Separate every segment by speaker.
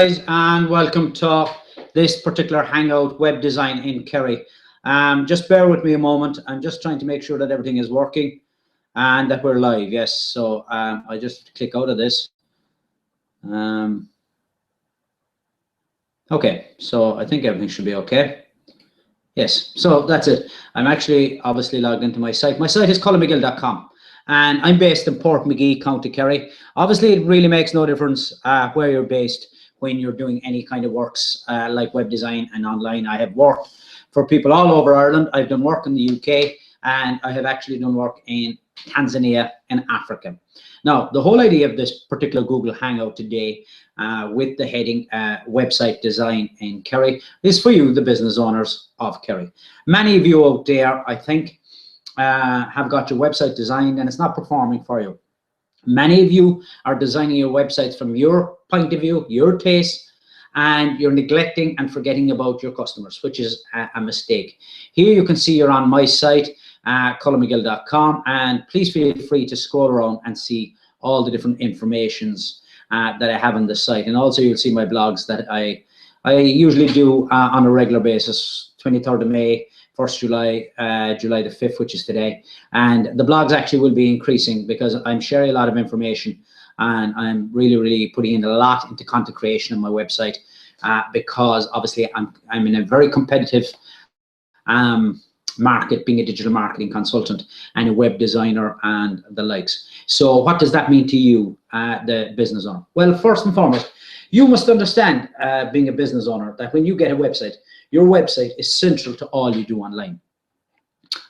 Speaker 1: guys, and welcome to this particular Hangout Web design in Kerry. Just bear with me a moment. I'm just trying to make sure that everything is working and that we're live. Yes, so I just click out of this. Okay, so I think everything should be okay. Yes, so that's it. I'm actually obviously logged into my site. My site is colmmcgill.com. And I'm based in Portmagee, County Kerry. Obviously, it really makes no difference where you're based when you're doing any kind of works like web design and online. I have worked for people all over Ireland. I've done work in the UK, and I have actually done work in Tanzania and Africa. Now, the whole idea of this particular Google Hangout today with the heading website design in Kerry is for you, the business owners of Kerry. Many of you out there, I think, have got your website designed and it's not performing for you. Many of you are designing your websites from your point of view, your taste, and you're neglecting and forgetting about your customers, which is a mistake. Here you can see you're on my site, colmmcgill.com, and please feel free to scroll around and see all the different informations that I have on the site. And also you'll see my blogs that I usually do on a regular basis, 23rd of May, 1st July, July the 5th, which is today. And the blogs actually will be increasing because I'm sharing a lot of information and I'm really putting in a lot into content creation on my website because obviously I'm in a very competitive market, being a digital marketing consultant and a web designer and the likes. So what does that mean to you, the business owner? Well, first and foremost, you must understand, being a business owner, that when you get a website, your website is central to all you do online.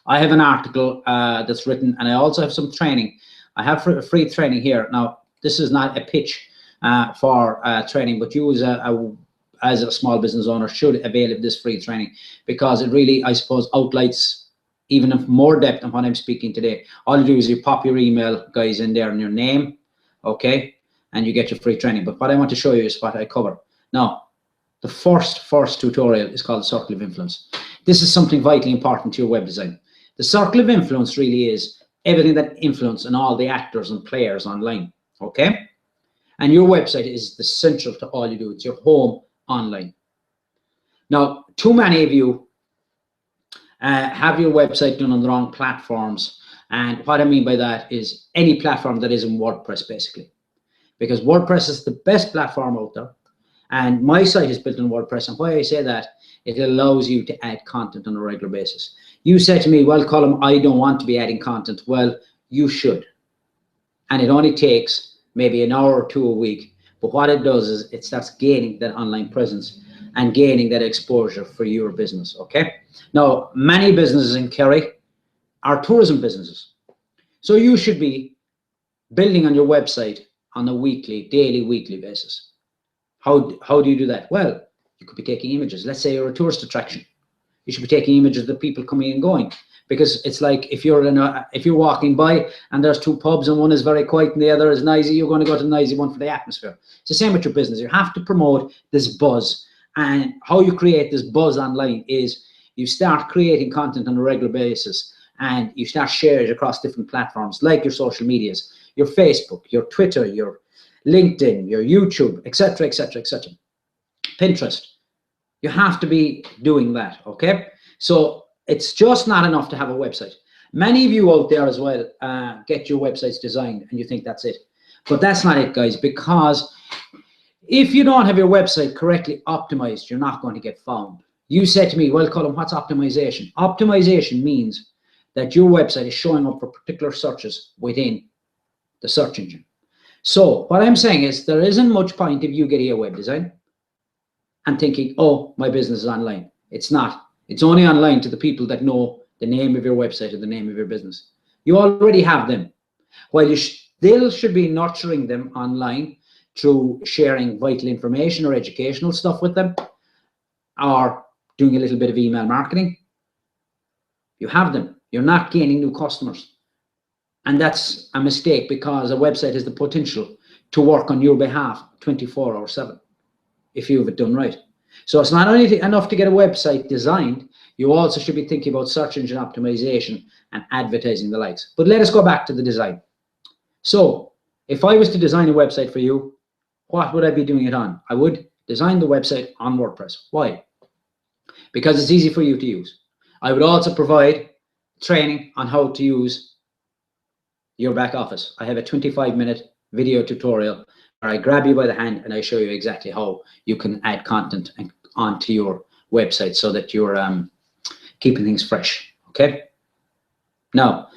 Speaker 1: I have an article that's written, and I also have some training. I have free training here. Now, this is not a pitch for training, but you as a small business owner should avail of this free training because it really, I suppose, outlines even in more depth than what I'm speaking today. All you do is you pop your email, guys, in there and your name, okay, and you get your free training. But what I want to show you is what I cover. Now, the first tutorial is called the Circle of Influence. This is something vitally important to your web design. The Circle of Influence really is everything that influence and all the actors and players online, okay? And your website is the central to all you do. It's your home online. Now, too many of you have your website done on the wrong platforms. And what I mean by that is any platform that isn't WordPress, basically. Because WordPress is the best platform out there. And my site is built on WordPress. And why I say that, it allows you to add content on a regular basis. You say to me, well, Colm, I don't want to be adding content. Well, you should. And it only takes maybe an hour or two a week. But what it does is it starts gaining that online presence and gaining that exposure for your business, okay? Now, many businesses in Kerry are tourism businesses. So you should be building on your website on a daily, weekly basis. How do you do that? Well, you could be taking images. Let's say you're a tourist attraction. You should be taking images of the people coming and going, because it's like if you're walking by and there's two pubs and one is very quiet and the other is noisy, you're going to go to the noisy one for the atmosphere. It's the same with your business. You have to promote this buzz, and how you create this buzz online is you start creating content on a regular basis and you start sharing it across different platforms like your social medias, your Facebook, your Twitter, your LinkedIn, your YouTube, etc., Pinterest. You have to be doing that, okay? So it's just not enough to have a website. Many of you out there as well get your websites designed and you think that's it. But that's not it, guys, because if you don't have your website correctly optimized, you're not going to get found. You said to me, well, Colm, what's optimization? Optimization means that your website is showing up for particular searches within the search engine. So what I'm saying is there isn't much point if you get a web design and thinking, oh, my business is online. It's not. It's only online to the people that know the name of your website or the name of your business. You already have them. While you still should be nurturing them online through sharing vital information or educational stuff with them or doing a little bit of email marketing, you have them. You're not gaining new customers. And that's a mistake because a website has the potential to work on your behalf 24/7 if you have it done right. So it's not only enough to get a website designed, you also should be thinking about search engine optimization and advertising the likes. But let us go back to the design. So if I was to design a website for you, what would I be doing it on? I would design the website on WordPress. Why? Because it's easy for you to use. I would also provide training on how to use your back office. I have a 25-minute video tutorial where I grab you by the hand and I show you exactly how you can add content onto your website so that you're keeping things fresh. Okay. Now,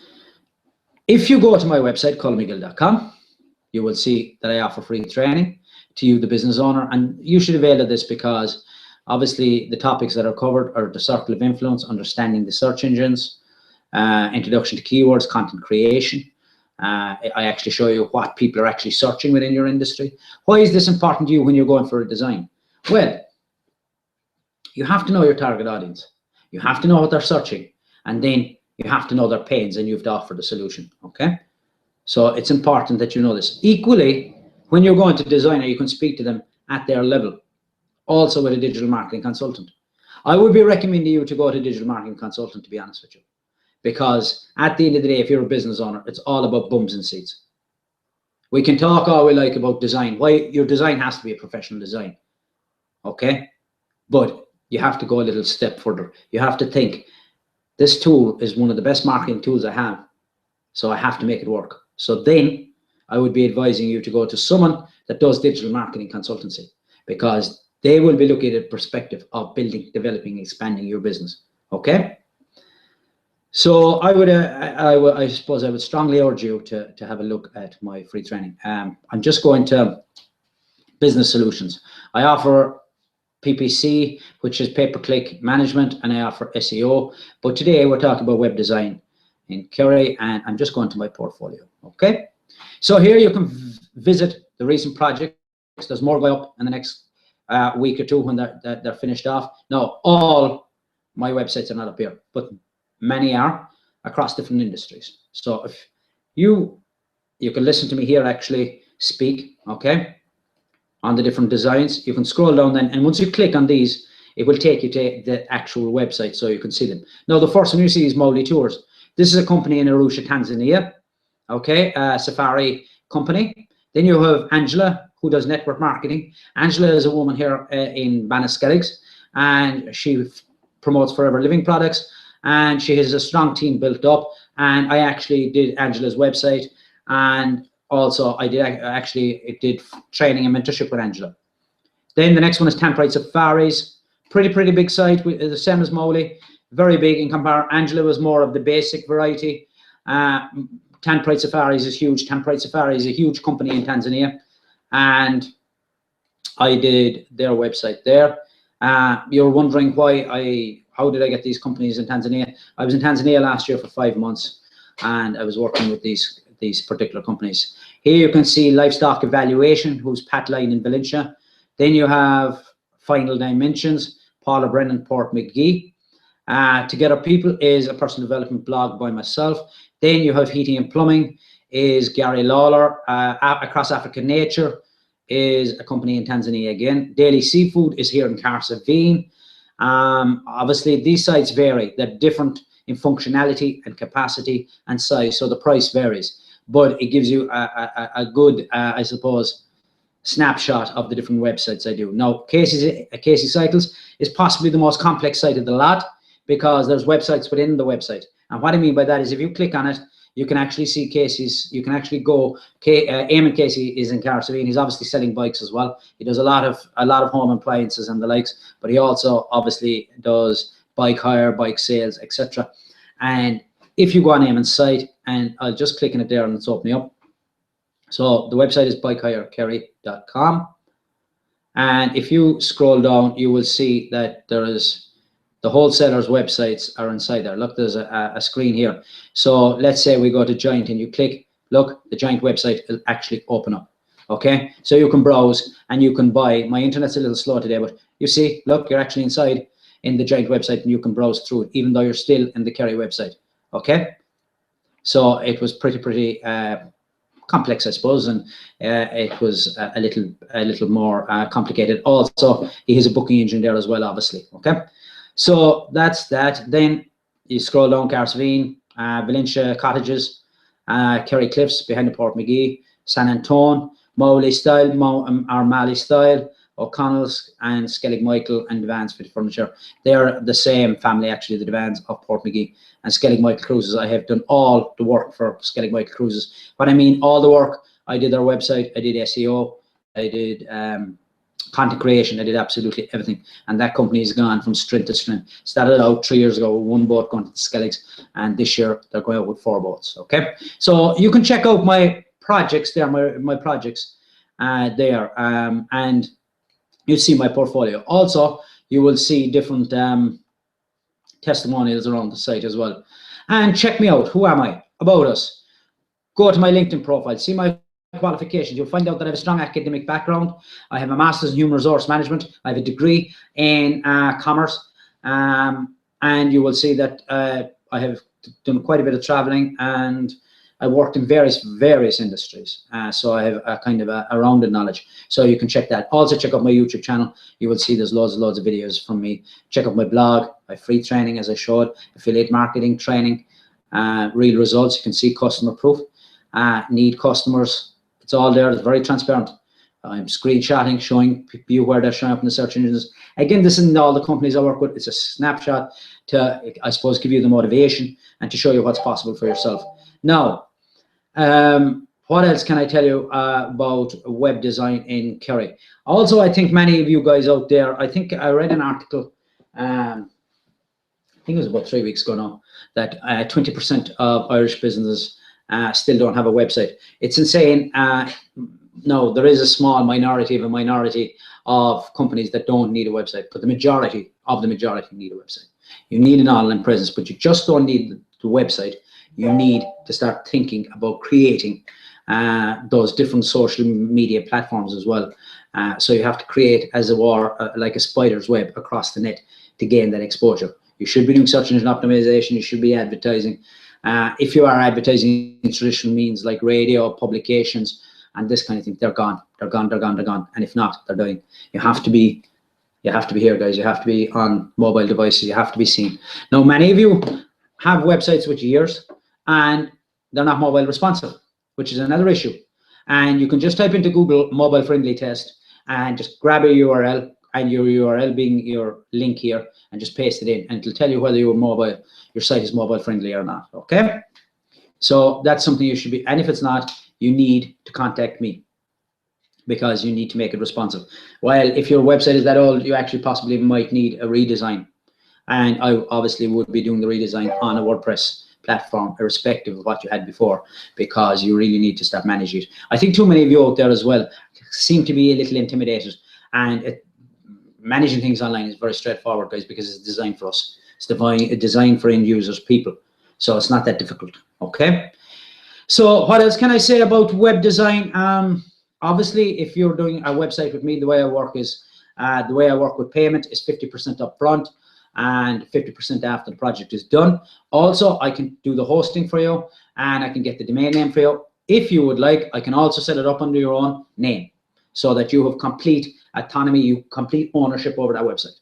Speaker 1: if you go to my website, colmmcgill.com, you will see that I offer free training to you, the business owner, and you should avail of this because obviously the topics that are covered are the circle of influence, understanding the search engines, introduction to keywords, content creation. I actually show you what people are actually searching within your industry. Why is this important to you when you're going for a design? Well, you have to know your target audience. You have to know what they're searching, and then you have to know their pains, and you have to offer the solution. Okay, so it's important that you know this. Equally, when you're going to designer, you can speak to them at their level. Also with a digital marketing consultant, I would be recommending you to go to a digital marketing consultant, to be honest with you, because at the end of the day, if you're a business owner, it's all about bums and seats. We can talk all we like about design. Why your design has to be a professional design, okay? But you have to go a little step further. You have to think, this tool is one of the best marketing tools I have, so I have to make it work. So then I would be advising you to go to someone that does digital marketing consultancy, because they will be looking at the perspective of building, developing, expanding your business. Okay. So I suppose I would strongly urge you to have a look at my free training. I'm just going to business solutions. I offer PPC, which is pay-per-click management, and I offer SEO. But today we're talking about web design in Kerry, and I'm just going to my portfolio. Okay. So here you can visit the recent projects. There's more going up in the next week or two when they're finished off. Now, all my websites are not up here, but many are across different industries. So if you can listen to me here actually speak, okay, on the different designs. You can scroll down then, and once you click on these, it will take you to the actual website so you can see them. Now, the first one you see is Mowley Tours. This is a company in Arusha, Tanzania, okay, safari company. Then you have Angela, who does network marketing. Angela is a woman here in Banaskelligs, and she promotes Forever Living products, and she has a strong team built up. And I actually did Angela's website, and also I did training and mentorship with Angela. Then the next one is Temperate Safaris, pretty big site, the same as Mowley, very big in comparison. Angela was more of the basic variety. Temperate Safaris is huge. Temperate Safari is a huge company in Tanzania, and I did their website there. You're wondering how did I get these companies in Tanzania? I was in Tanzania last year for 5 months, and I was working with these particular companies. Here you can see Livestock Evaluation, who's Pat Line in Valencia. Then you have Final Dimensions, Paula Brennan, Port McGee. Together People is a personal development blog by myself. Then you have Heating and Plumbing is Gary Lawler. Across African Nature is a company in Tanzania again. Daily Seafood is here in Carsavine. Obviously these sites vary. They're different in functionality and capacity and size, so the price varies, but it gives you a good I suppose snapshot of the different websites I do. Now Casey Cycles is possibly the most complex site of the lot, because there's websites within the website. And what I mean by that is if you click on it, you can actually see Casey's, you can actually go, Eamon Casey is in Carsavine. He's obviously selling bikes as well. He does a lot of home appliances and the likes, but he also obviously does bike hire, bike sales, etc. And if you go on Eamon's site, and I'll just click on it there and it's opening up. So the website is bikehirekerry.com. And if you scroll down, you will see that there is the wholesalers' websites are inside there. Look, there's a screen here. So let's say we go to Giant and you click, look, the Giant website will actually open up. Okay, so you can browse and you can buy. My internet's a little slow today, but you see, look, you're actually inside in the Giant website and you can browse through it, even though you're still in the Kerry website. Okay, so it was pretty complex, I suppose, and it was a little more complicated. Also, he has a booking engine there as well, obviously. Okay. So that's that. Then you scroll down Carsavine, Valencia Cottages, Kerry Cliffs behind the Port McGee, San Antone, Mowley Style, Mali Style, O'Connell's and Skellig Michael and Devans Fit Furniture. They're the same family, actually, the Devans of Port McGee. And Skellig Michael Cruises, I have done all the work for Skellig Michael Cruises. What I mean, all the work, I did their website, I did SEO, I did content creation, I did absolutely everything. And that company has gone from strength to strength. Started out 3 years ago with 1 boat going to the Skelligs, and this year they're going out with 4 boats, okay? So you can check out my projects there, my projects there, and you see my portfolio. Also, you will see different testimonials around the site as well. And check me out. Who am I? About us. Go to my LinkedIn profile. See my qualifications. You'll find out that I have a strong academic background. I have a master's in human resource management. I have a degree in commerce. And you will see that I have done quite a bit of traveling, and I worked in various industries. So I have a kind of a rounded knowledge. So you can check that. Also check out my YouTube channel. You will see there's loads of videos from me. Check out my blog, my free training, as I showed, affiliate marketing training, real results. You can see customer proof, need customers. It's all there. It's very transparent. I'm screenshotting, showing you where they're showing up in the search engines. Again, this isn't all the companies I work with. It's a snapshot to, I suppose, give you the motivation and to show you what's possible for yourself. Now, what else can I tell you about web design in Kerry? Also, I think many of you guys out there, I think I read an article, I think it was about 3 weeks ago now, that 20% of Irish businesses still don't have a website. It's insane. No, there is a small minority of companies that don't need a website, but the majority need a website. You need an online presence, but you just don't need the website. You need to start thinking about creating those different social media platforms as well. So you have to create, as it were, like a spider's web across the net to gain that exposure. You should be doing search engine optimization. You should be advertising. If you are advertising in traditional means like radio, publications, and this kind of thing, they're gone. They're gone. And if not, they're dying. You have to be here, guys. You have to be on mobile devices. You have to be seen. Now, many of you have websites with years, and they're not mobile responsive, which is another issue. And you can just type into Google mobile friendly test and just grab a URL, and your URL being your link here, and just paste it in, and it'll tell you whether your site is mobile friendly or not. Okay, so that's something you should be, and if it's not, you need to contact me, because you need to make it responsive. Well, if your website is that old, you actually possibly might need a redesign, and I obviously would be doing the redesign on a WordPress platform, irrespective of what you had before, because you really need to start managing it. I think too many of you out there as well seem to be a little intimidated, and managing things online is very straightforward, guys, because it's designed for us. It's designed for end users, people. So it's not that difficult, okay? So what else can I say about web design? Obviously, if you're doing a website with me, the way I work with payment is 50% up front and 50% after the project is done. Also, I can do the hosting for you, and I can get the domain name for you. If you would like, I can also set it up under your own name, so that you have complete autonomy, complete ownership over that website.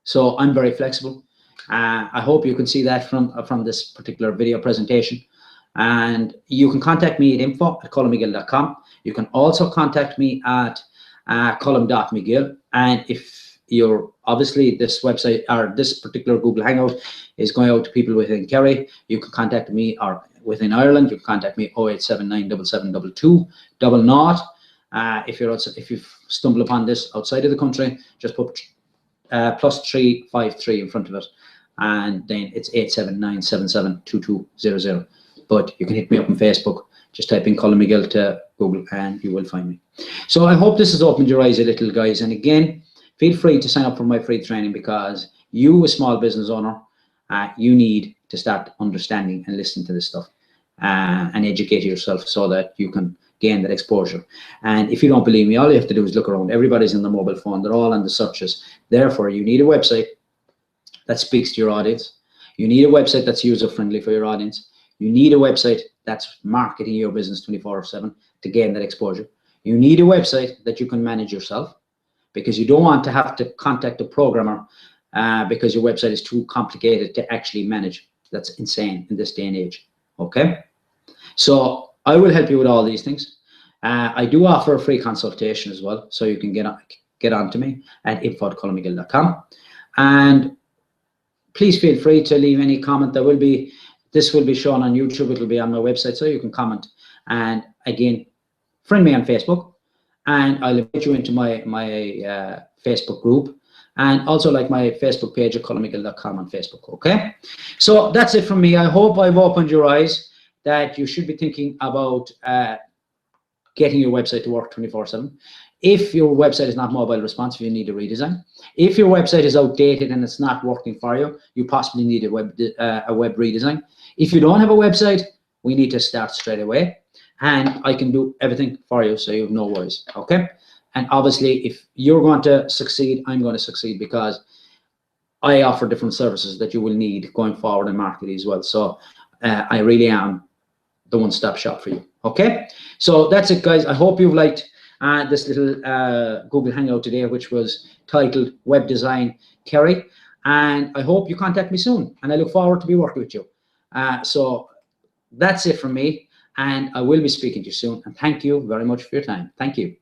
Speaker 1: So I'm very flexible. I hope you can see that from this particular video presentation. And you can contact me at info@colmmcgill.com. You can also contact me at colm.mcgill. And if you're, obviously, this website or this particular Google Hangout is going out to people within Kerry, you can contact me, or within Ireland, you can contact me 0879 7722 00. If you've stumbled upon this outside of the country, just put +353 in front of it, and then it's 879 7722 00. But you can hit me up on Facebook. Just type in Colm McGill to Google and you will find me. So I hope this has opened your eyes a little, guys. And again, feel free to sign up for my free training, because you, a small business owner, you need to start understanding and listening to this stuff and educate yourself so that you can gain that exposure. And if you don't believe me, all you have to do is look around. Everybody's on the mobile phone. They're all on the searches. Therefore, you need a website that speaks to your audience. You need a website that's user-friendly for your audience. You need a website that's marketing your business 24/7 to gain that exposure. You need a website that you can manage yourself, because you don't want to have to contact a programmer because your website is too complicated to actually manage. That's insane in this day and age, okay? So I will help you with all these things. I do offer a free consultation as well, so you can get get on to me at info@colmmcgill.com. And please feel free to leave any comment. This will be shown on YouTube. It will be on my website, so you can comment. And again, friend me on Facebook, and I'll invite you into my Facebook group, and also like my Facebook page at colmmcgill.com on Facebook. Okay, so that's it from me. I hope I've opened your eyes that you should be thinking about getting your website to work 24/7. If your website is not mobile responsive, you need a redesign. If your website is outdated and it's not working for you, you possibly need a web redesign. If you don't have a website, we need to start straight away, and I can do everything for you, so you have no worries. Okay, and obviously if you're going to succeed, I'm going to succeed, because I offer different services that you will need going forward in marketing as well. So I really am the one-stop shop for you. Okay, so that's it, guys. I hope you've liked this little Google Hangout today, which was titled Web Design Kerry, and I hope you contact me soon, and I look forward to be working with you. So that's it from me, and I will be speaking to you soon, and thank you very much for your time. Thank you.